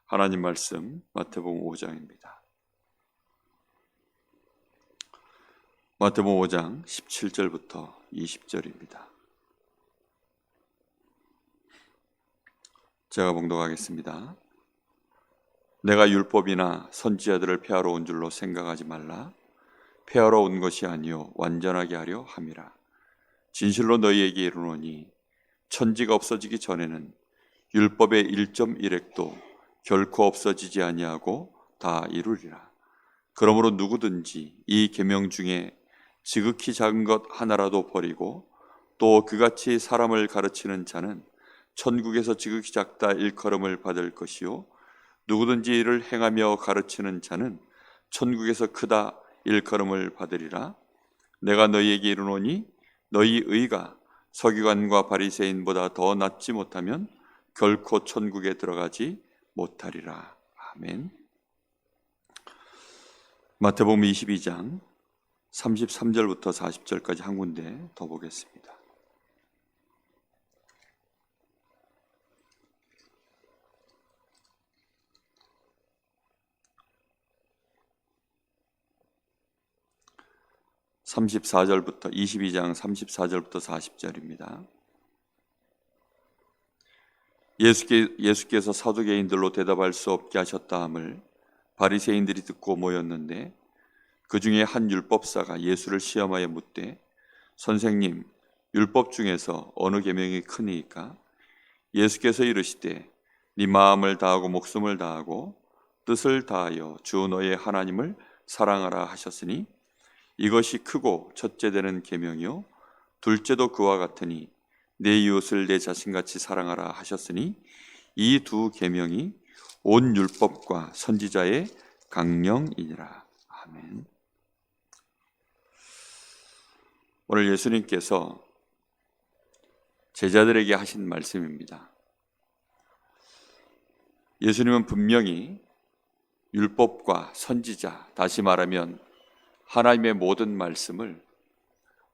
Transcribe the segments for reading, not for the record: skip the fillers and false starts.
하나님 말씀 마태복음 5장입니다. 마태복음 5장 17절부터 20절입니다. 제가 봉독하겠습니다. 내가 율법이나 선지자들을 폐하러 온 줄로 생각하지 말라. 폐하러 온 것이 아니요 완전하게 하려 함이라. 진실로 너희에게 이르노니 천지가 없어지기 전에는 율법의 1.1획도 결코 없어지지 아니하고 다 이루리라. 그러므로 누구든지 이 계명 중에 지극히 작은 것 하나라도 버리고 또 그같이 사람을 가르치는 자는 천국에서 지극히 작다 일컬음을 받을 것이요 누구든지 이를 행하며 가르치는 자는 천국에서 크다 일컬음을 받으리라. 내가 너희에게 이르노니 너희 의가 서기관과 바리새인보다 더 낫지 못하면 결코 천국에 들어가지 못하리라. 아멘. 마태복음 22장 33절부터 40절까지 한 군데 더 보겠습니다. (34절부터) 22장 34절부터 40절입니다. 예수께서 사두개인들로 대답할 수 없게 하셨다 함을 바리새인들이 듣고 모였는데 그 중에 한 율법사가 예수를 시험하여 묻되 선생님, 율법 중에서 어느 계명이 크니이까? 예수께서 이르시되 네 마음을 다하고 목숨을 다하고 뜻을 다하여 주 너의 하나님을 사랑하라 하셨으니 이것이 크고 첫째 되는 계명이요 둘째도 그와 같으니 내 이웃을 내 자신같이 사랑하라 하셨으니 이 두 계명이 온 율법과 선지자의 강령이니라. 아멘. 오늘 예수님께서 제자들에게 하신 말씀입니다. 예수님은 분명히 율법과 선지자, 다시 말하면 하나님의 모든 말씀을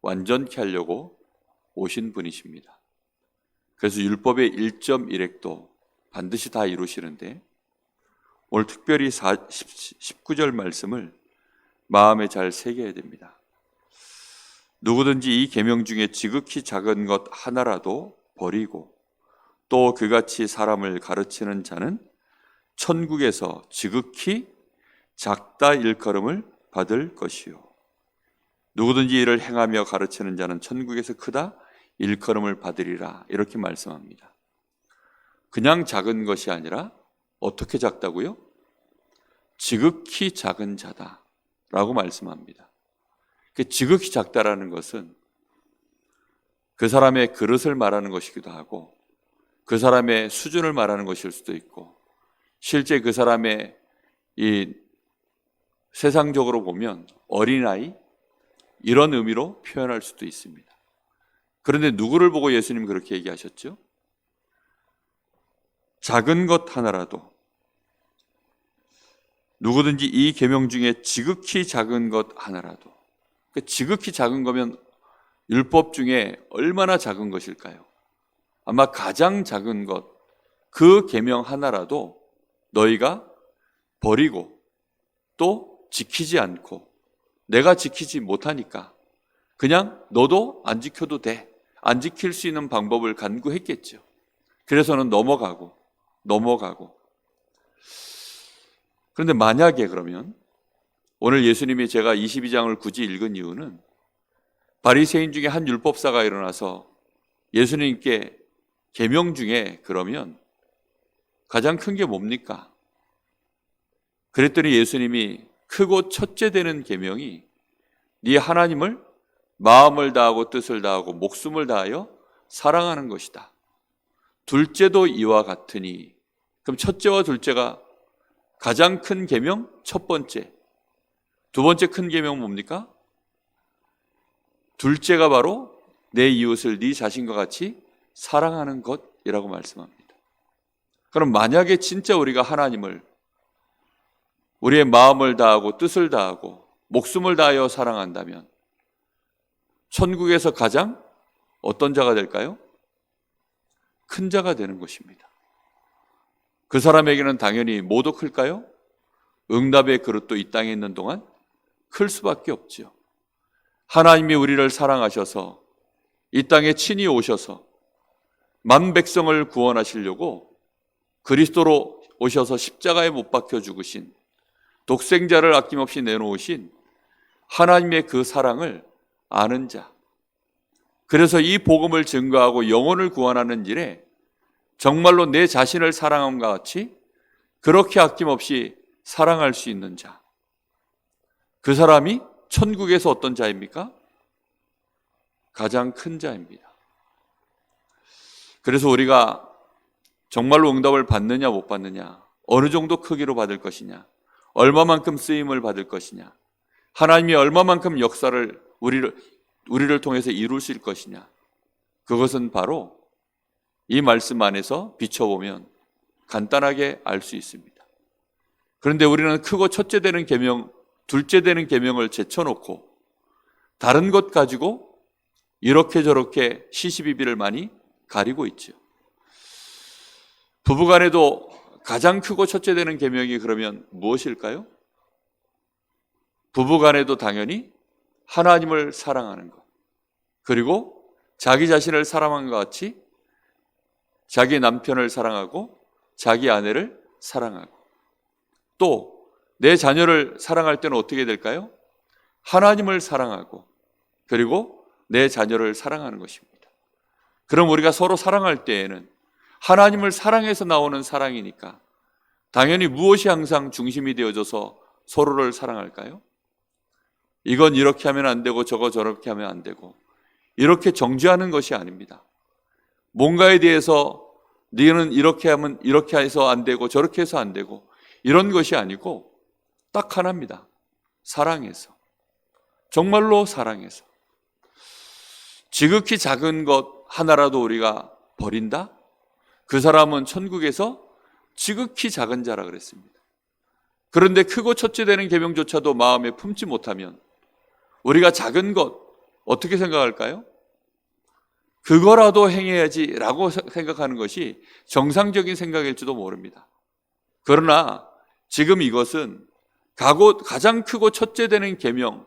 완전케 하려고 오신 분이십니다. 그래서 율법의 1.1획도 반드시 다 이루시는데 오늘 특별히 19절 말씀을 마음에 잘 새겨야 됩니다. 누구든지 이 계명 중에 지극히 작은 것 하나라도 버리고 또 그같이 사람을 가르치는 자는 천국에서 지극히 작다 일컬음을 받을 것이요 누구든지 이를 행하며 가르치는 자는 천국에서 크다 일컬음을 받으리라. 이렇게 말씀합니다. 그냥 작은 것이 아니라 어떻게 작다고요? 지극히 작은 자다라고 말씀합니다. 지극히 작다라는 것은 그 사람의 그릇을 말하는 것이기도 하고 그 사람의 수준을 말하는 것일 수도 있고 실제 그 사람의 이 세상적으로 보면 어린아이 이런 의미로 표현할 수도 있습니다. 그런데 누구를 보고 예수님 그렇게 얘기하셨죠? 작은 것 하나라도 누구든지 이 계명 중에 지극히 작은 것 하나라도 지극히 작은 거면 율법 중에 얼마나 작은 것일까요? 아마 가장 작은 것, 그 계명 하나라도 너희가 버리고 또 지키지 않고 내가 지키지 못하니까 그냥 너도 안 지켜도 돼. 안 지킬 수 있는 방법을 간구했겠죠. 그래서는 넘어가고 그런데 만약에 그러면 오늘 예수님이 제가 22장을 굳이 읽은 이유는 바리새인 중에 한 율법사가 일어나서 예수님께 계명 중에 그러면 가장 큰 게 뭡니까? 그랬더니 예수님이 크고 첫째 되는 계명이 네 하나님을 마음을 다하고 뜻을 다하고 목숨을 다하여 사랑하는 것이다. 둘째도 이와 같으니 그럼 첫째와 둘째가 가장 큰 계명 첫 번째, 두 번째 큰 계명 뭡니까? 둘째가 바로 내 이웃을 네 자신과 같이 사랑하는 것이라고 말씀합니다. 그럼 만약에 진짜 우리가 하나님을 우리의 마음을 다하고 뜻을 다하고 목숨을 다하여 사랑한다면 천국에서 가장 어떤 자가 될까요? 큰 자가 되는 것입니다. 그 사람에게는 당연히 뭐도 클까요? 응답의 그릇도 이 땅에 있는 동안 클 수밖에 없지요. 하나님이 우리를 사랑하셔서 이 땅에 친히 오셔서 만 백성을 구원하시려고 그리스도로 오셔서 십자가에 못 박혀 죽으신, 독생자를 아낌없이 내놓으신 하나님의 그 사랑을 아는 자, 그래서 이 복음을 증거하고 영혼을 구원하는 일에 정말로 내 자신을 사랑함과 같이 그렇게 아낌없이 사랑할 수 있는 자, 그 사람이 천국에서 어떤 자입니까? 가장 큰 자입니다. 그래서 우리가 정말로 응답을 받느냐 못 받느냐, 어느 정도 크기로 받을 것이냐, 얼마만큼 쓰임을 받을 것이냐, 하나님이 얼마만큼 역사를 우리를 통해서 이루실 것이냐, 그것은 바로 이 말씀 안에서 비춰보면 간단하게 알 수 있습니다. 그런데 우리는 크고 첫째 되는 계명, 둘째 되는 계명을 제쳐놓고 다른 것 가지고 이렇게 저렇게 시시비비를 많이 가리고 있죠. 부부간에도 가장 크고 첫째 되는 계명이 그러면 무엇일까요? 부부간에도 당연히 하나님을 사랑하는 것, 그리고 자기 자신을 사랑한 것 같이 자기 남편을 사랑하고 자기 아내를 사랑하고, 또 내 자녀를 사랑할 때는 어떻게 될까요? 하나님을 사랑하고 그리고 내 자녀를 사랑하는 것입니다. 그럼 우리가 서로 사랑할 때에는 하나님을 사랑해서 나오는 사랑이니까 당연히 무엇이 항상 중심이 되어져서 서로를 사랑할까요? 이건 이렇게 하면 안 되고 저거 저렇게 하면 안 되고 이렇게 정죄하는 것이 아닙니다. 뭔가에 대해서 너는 이렇게 하면 이렇게 해서 안 되고 저렇게 해서 안 되고 이런 것이 아니고 딱 하나입니다. 사랑해서, 정말로 사랑해서. 지극히 작은 것 하나라도 우리가 버린다? 그 사람은 천국에서 지극히 작은 자라 그랬습니다. 그런데 크고 첫째 되는 계명조차도 마음에 품지 못하면 우리가 작은 것 어떻게 생각할까요? 그거라도 행해야지라고 생각하는 것이 정상적인 생각일지도 모릅니다. 그러나 지금 이것은 가장 크고 첫째 되는 계명,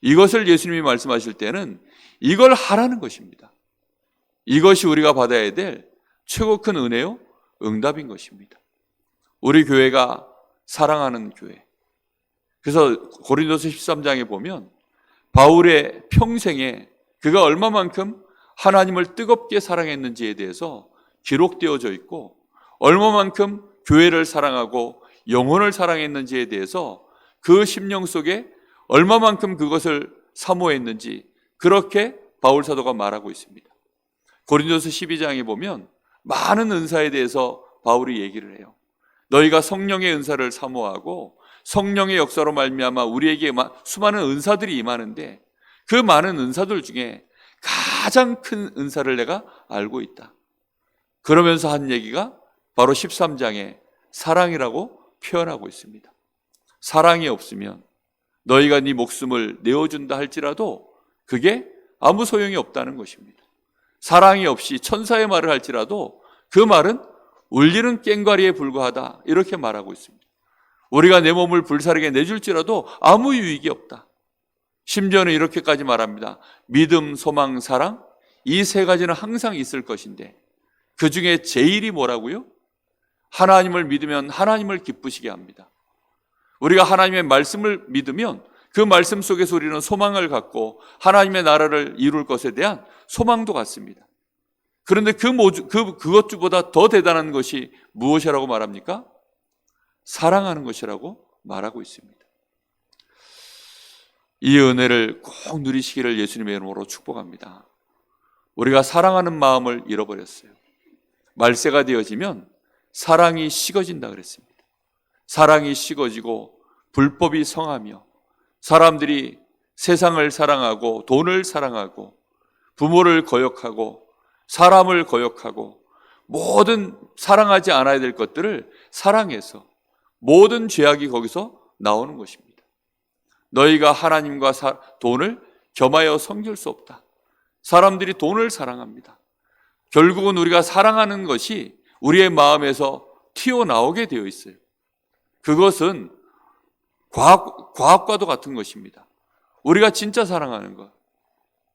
이것을 예수님이 말씀하실 때는 이걸 하라는 것입니다. 이것이 우리가 받아야 될 최고 큰 은혜요, 응답인 것입니다. 우리 교회가 사랑하는 교회. 그래서 고린도서 13장에 보면 바울의 평생에 그가 얼마만큼 하나님을 뜨겁게 사랑했는지에 대해서 기록되어져 있고, 얼마만큼 교회를 사랑하고 영혼을 사랑했는지에 대해서 그 심령 속에 얼마만큼 그것을 사모했는지 그렇게 바울 사도가 말하고 있습니다. 고린도서 12장에 보면 많은 은사에 대해서 바울이 얘기를 해요. 너희가 성령의 은사를 사모하고 성령의 역사로 말미암아 우리에게 수많은 은사들이 임하는데 그 많은 은사들 중에 가장 큰 은사를 내가 알고 있다. 그러면서 한 얘기가 바로 13장에 사랑이라고 표현하고 있습니다. 사랑이 없으면 너희가 네 목숨을 내어준다 할지라도 그게 아무 소용이 없다는 것입니다. 사랑이 없이 천사의 말을 할지라도 그 말은 울리는 꽹과리에 불과하다, 이렇게 말하고 있습니다. 우리가 내 몸을 불사르게 내줄지라도 아무 유익이 없다. 심지어는 이렇게까지 말합니다. 믿음, 소망, 사랑, 이 세 가지는 항상 있을 것인데 그 중에 제일이 뭐라고요? 하나님을 믿으면 하나님을 기쁘시게 합니다. 우리가 하나님의 말씀을 믿으면 그 말씀 속에서 우리는 소망을 갖고 하나님의 나라를 이룰 것에 대한 소망도 갖습니다. 그런데 그것보다 더 대단한 것이 무엇이라고 말합니까? 사랑하는 것이라고 말하고 있습니다. 이 은혜를 꼭 누리시기를 예수님의 이름으로 축복합니다. 우리가 사랑하는 마음을 잃어버렸어요. 말세가 되어지면 사랑이 식어진다 그랬습니다. 사랑이 식어지고 불법이 성하며 사람들이 세상을 사랑하고 돈을 사랑하고 부모를 거역하고 사람을 거역하고 모든 사랑하지 않아야 될 것들을 사랑해서 모든 죄악이 거기서 나오는 것입니다. 너희가 하나님과 돈을 겸하여 섬길 수 없다. 사람들이 돈을 사랑합니다. 결국은 우리가 사랑하는 것이 우리의 마음에서 튀어나오게 되어 있어요. 그것은 과학과도 같은 것입니다. 우리가 진짜 사랑하는 것,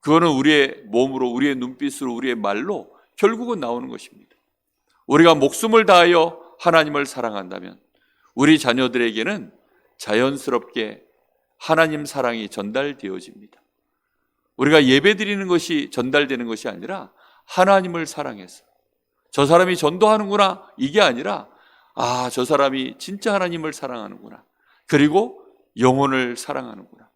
그거는 우리의 몸으로, 우리의 눈빛으로, 우리의 말로 결국은 나오는 것입니다. 우리가 목숨을 다하여 하나님을 사랑한다면 우리 자녀들에게는 자연스럽게 하나님 사랑이 전달되어집니다. 우리가 예배드리는 것이 전달되는 것이 아니라 하나님을 사랑해서 저 사람이 전도하는구나, 이게 아니라 저 사람이 진짜 하나님을 사랑하는구나, 그리고 영혼을 사랑하는구나,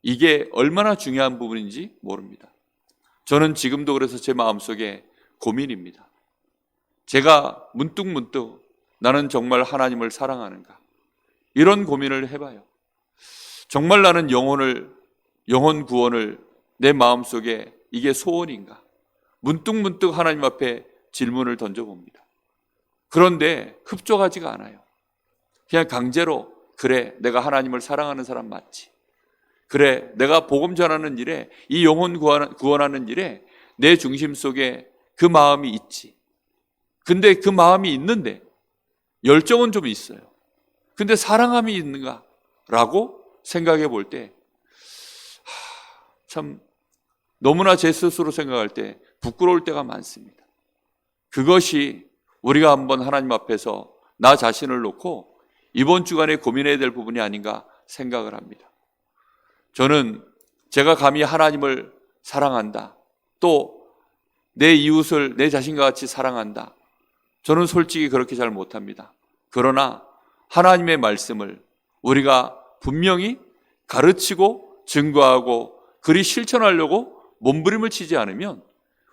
이게 얼마나 중요한 부분인지 모릅니다. 저는 지금도 그래서 제 마음속에 고민입니다. 제가 문득문득 나는 정말 하나님을 사랑하는가, 이런 고민을 해봐요. 정말 나는 영혼 구원을 내 마음속에 이게 소원인가, 문득문득 하나님 앞에 질문을 던져봅니다. 그런데 흡족하지가 않아요. 그냥 강제로, 그래, 내가 하나님을 사랑하는 사람 맞지, 그래, 내가 복음 전하는 일에, 이 영혼 구원하는 일에 내 중심 속에 그 마음이 있지. 근데 그 마음이 있는데 열정은 좀 있어요. 근데 사랑함이 있는가? 라고 생각해 볼 때 참 너무나 제 스스로 생각할 때 부끄러울 때가 많습니다. 그것이 우리가 한번 하나님 앞에서 나 자신을 놓고 이번 주간에 고민해야 될 부분이 아닌가 생각을 합니다. 저는 제가 감히 하나님을 사랑한다, 또 내 이웃을 내 자신과 같이 사랑한다, 저는 솔직히 그렇게 잘 못합니다. 그러나 하나님의 말씀을 우리가 분명히 가르치고 증거하고 그리 실천하려고 몸부림을 치지 않으면,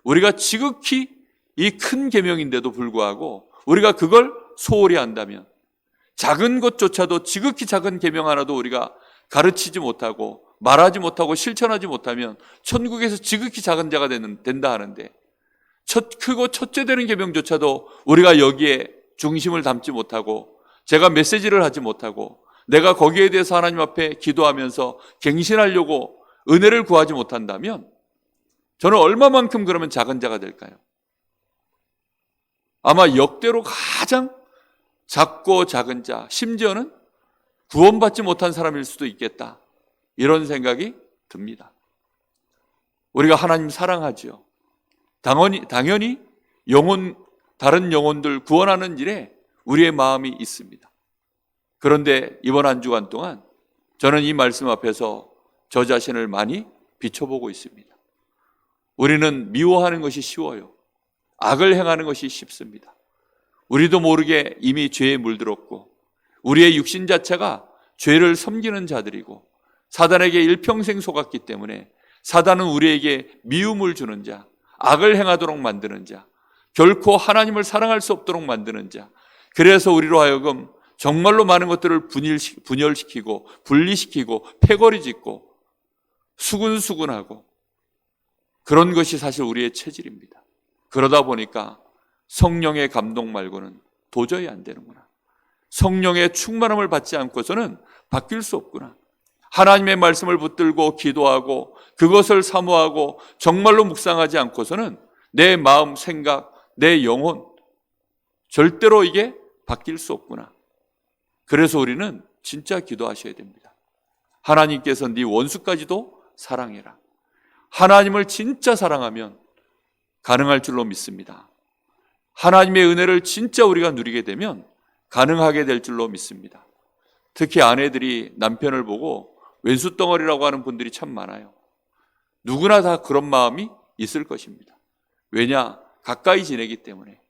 우리가 지극히 이 큰 계명인데도 불구하고 우리가 그걸 소홀히 한다면, 작은 것조차도 지극히 작은 계명 하나도 우리가 가르치지 못하고 말하지 못하고 실천하지 못하면 천국에서 지극히 작은 자가 된다 하는데, 크고 첫째 되는 계명조차도 우리가 여기에 중심을 담지 못하고, 제가 메시지를 하지 못하고, 내가 거기에 대해서 하나님 앞에 기도하면서 갱신하려고 은혜를 구하지 못한다면 저는 얼마만큼 그러면 작은 자가 될까요? 아마 역대로 가장 작고 작은 자, 심지어는 구원받지 못한 사람일 수도 있겠다, 이런 생각이 듭니다. 우리가 하나님 사랑하죠. 당연히 다른 영혼들 구원하는 일에 우리의 마음이 있습니다. 그런데 이번 한 주간 동안 저는 이 말씀 앞에서 저 자신을 많이 비춰보고 있습니다. 우리는 미워하는 것이 쉬워요. 악을 행하는 것이 쉽습니다. 우리도 모르게 이미 죄에 물들었고, 우리의 육신 자체가 죄를 섬기는 자들이고, 사단에게 일평생 속았기 때문에 사단은 우리에게 미움을 주는 자, 악을 행하도록 만드는 자, 결코 하나님을 사랑할 수 없도록 만드는 자, 그래서 우리로 하여금 정말로 많은 것들을 분열시키고 분리시키고 패거리 짓고 수군수군하고, 그런 것이 사실 우리의 체질입니다. 그러다 보니까 성령의 감동 말고는 도저히 안 되는구나, 성령의 충만함을 받지 않고서는 바뀔 수 없구나, 하나님의 말씀을 붙들고 기도하고 그것을 사모하고 정말로 묵상하지 않고서는 내 마음, 생각, 내 영혼 절대로 이게 바뀔 수 없구나. 그래서 우리는 진짜 기도하셔야 됩니다. 하나님께서 네 원수까지도 사랑해라. 하나님을 진짜 사랑하면 가능할 줄로 믿습니다. 하나님의 은혜를 진짜 우리가 누리게 되면 가능하게 될 줄로 믿습니다. 특히 아내들이 남편을 보고 왼수덩어리라고 하는 분들이 참 많아요. 누구나 다 그런 마음이 있을 것입니다. 왜냐? 가까이 지내기 때문에.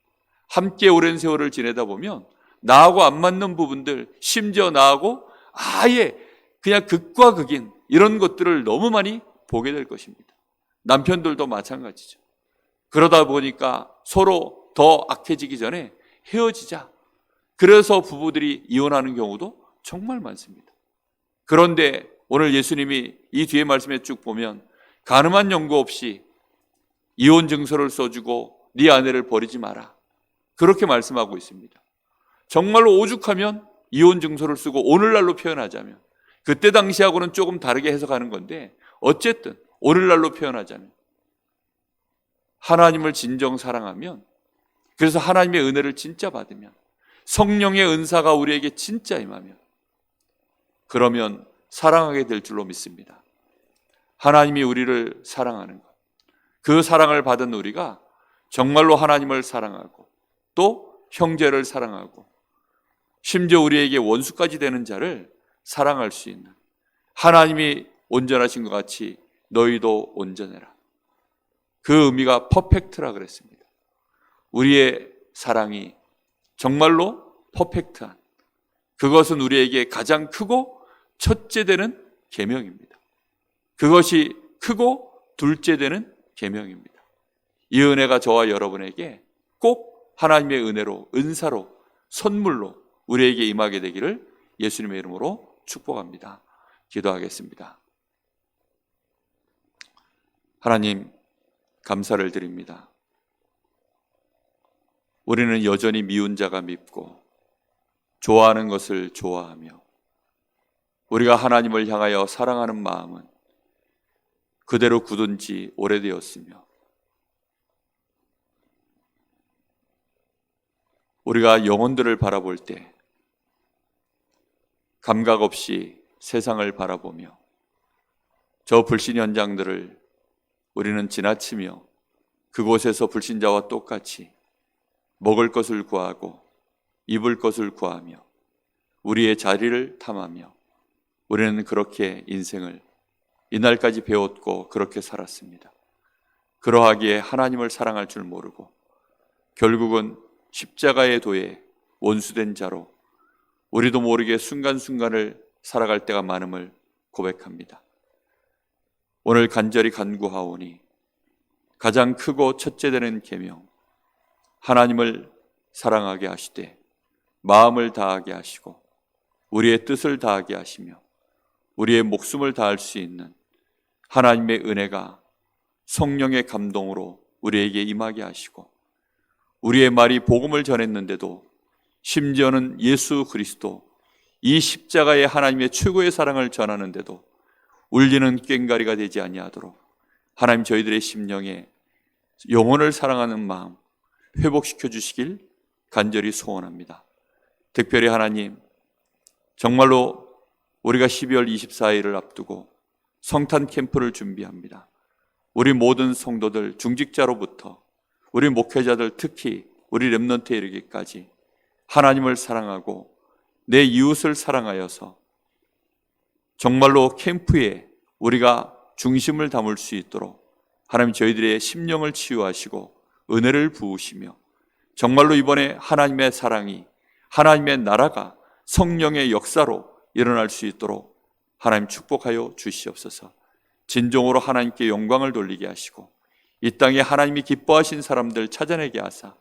함께 오랜 세월을 지내다 보면 나하고 안 맞는 부분들, 심지어 나하고 아예 그냥 극과 극인 이런 것들을 너무 많이 보게 될 것입니다. 남편들도 마찬가지죠. 그러다 보니까 서로 더 악해지기 전에 헤어지자, 그래서 부부들이 이혼하는 경우도 정말 많습니다. 그런데 오늘 예수님이 이 뒤에 말씀에 쭉 보면 가늠한 연고 없이 이혼 증서를 써주고 네 아내를 버리지 마라, 그렇게 말씀하고 있습니다. 정말로 오죽하면 이혼 증서를 쓰고 오늘날로 표현하자면, 그때 당시하고는 조금 다르게 해석하는 건데 어쨌든 오늘날로 표현하자면, 하나님을 진정 사랑하면, 그래서 하나님의 은혜를 진짜 받으면, 성령의 은사가 우리에게 진짜 임하면, 그러면 사랑하게 될 줄로 믿습니다. 하나님이 우리를 사랑하는 것, 그 사랑을 받은 우리가 정말로 하나님을 사랑하고 또 형제를 사랑하고 심지어 우리에게 원수까지 되는 자를 사랑할 수 있는, 하나님이 온전하신 것 같이 너희도 온전해라, 그 의미가 퍼펙트라 그랬습니다. 우리의 사랑이 정말로 퍼펙트한, 그것은 우리에게 가장 크고 첫째 되는 계명입니다. 그것이 크고 둘째 되는 계명입니다. 이 은혜가 저와 여러분에게 꼭 하나님의 은혜로, 은사로, 선물로 우리에게 임하게 되기를 예수님의 이름으로 축복합니다. 기도하겠습니다. 하나님, 감사를 드립니다. 우리는 여전히 미운 자가 밉고 좋아하는 것을 좋아하며, 우리가 하나님을 향하여 사랑하는 마음은 그대로 굳은 지 오래되었으며, 우리가 영혼들을 바라볼 때 감각 없이 세상을 바라보며 저 불신 현장들을 우리는 지나치며 그곳에서 불신자와 똑같이 먹을 것을 구하고 입을 것을 구하며 우리의 자리를 탐하며, 우리는 그렇게 인생을 이날까지 배웠고 그렇게 살았습니다. 그러하기에 하나님을 사랑할 줄 모르고 결국은 십자가의 도에 원수된 자로 우리도 모르게 순간순간을 살아갈 때가 많음을 고백합니다. 오늘 간절히 간구하오니 가장 크고 첫째 되는 계명, 하나님을 사랑하게 하시되 마음을 다하게 하시고 우리의 뜻을 다하게 하시며 우리의 목숨을 다할 수 있는 하나님의 은혜가 성령의 감동으로 우리에게 임하게 하시고, 우리의 말이 복음을 전했는데도 심지어는 예수 그리스도, 이 십자가의 하나님의 최고의 사랑을 전하는데도 울리는 꽹과리가 되지 아니하도록 하나님 저희들의 심령에 영혼을 사랑하는 마음 회복시켜 주시길 간절히 소원합니다. 특별히 하나님, 정말로 우리가 12월 24일을 앞두고 성탄 캠프를 준비합니다. 우리 모든 성도들, 중직자로부터 우리 목회자들, 특히 우리 렘넌트에 이르기까지 하나님을 사랑하고 내 이웃을 사랑하여서 정말로 캠프에 우리가 중심을 담을 수 있도록 하나님 저희들의 심령을 치유하시고 은혜를 부으시며, 정말로 이번에 하나님의 사랑이, 하나님의 나라가 성령의 역사로 일어날 수 있도록 하나님 축복하여 주시옵소서. 진정으로 하나님께 영광을 돌리게 하시고 이 땅에 하나님이 기뻐하신 사람들 찾아내게 하사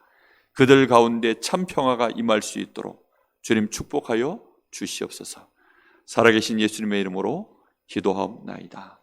그들 가운데 참 평화가 임할 수 있도록 주님 축복하여 주시옵소서. 살아계신 예수님의 이름으로 기도하옵나이다.